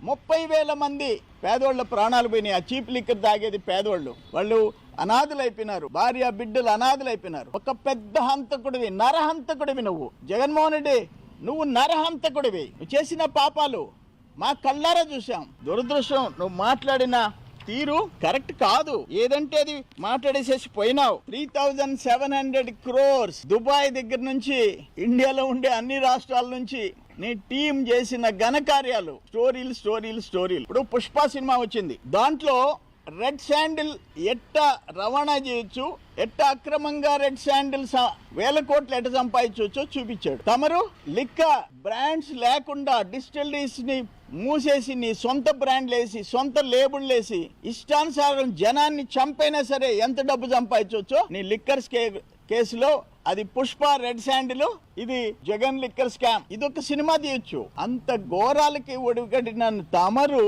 30,000 మంది పేదోళ్ళ ప్రాణాలు పోయినాయి. ఆ చీప్ లిక్కర్ తాగేది పేదోళ్ళు. వాళ్ళు అనాథులైపోయినారు, భార్య బిడ్డలు అనాథులైపోయినారు. ఒక పెద్ద హంతకుడివి, నరహంతకుడివి నువ్వు జగన్మోహన్ రెడ్డి. నువ్వు నరహంతకుడివి. నువ్వు చేసిన పాపాలు మా కళ్ళారా చూసాం. దురదృష్టం, నువ్వు మాట్లాడిన తీరు కరెక్ట్ కాదు. ఏదంటే అది మాట్లాడేసేసి పోయినావు. 3,700 crores దుబాయ్ దగ్గర నుంచి, ఇండియాలో ఉండే అన్ని రాష్ట్రాల నుంచి నీ టీం చేసిన ఘనకార్యాలు, స్టోరీలు. ఇప్పుడు పుష్ప సినిమా వచ్చింది. దాంట్లో రెడ్ శాండిల్ ఎట్టా రవాణా చేయొచ్చు, ఎట్టా అక్రమంగా రెడ్ శాండిల్ 1,000 కోట్లు ఎట్ట సంపాదించవచ్చో చూపించాడు. తమరు లిక్కర్ బ్రాండ్స్ లేకుండా డిస్టిలరీస్ ని మూసేసి నీ సొంత బ్రాండ్లు వేసి, సొంత లేబుల్ వేసి, ఇష్టానుసారం జనాన్ని చంపైనా సరే ఎంత డబ్బు సంపాదించవచ్చో నీ లిక్కర్స్ కేసులో అది పుష్ప రెడ్ శాండిల్, ఇది జగన్ లిక్కర్ స్కామ్. ఇదొక సినిమా తీయొచ్చు. అంత ఘోరాలకి ఒడిగడిన తమరు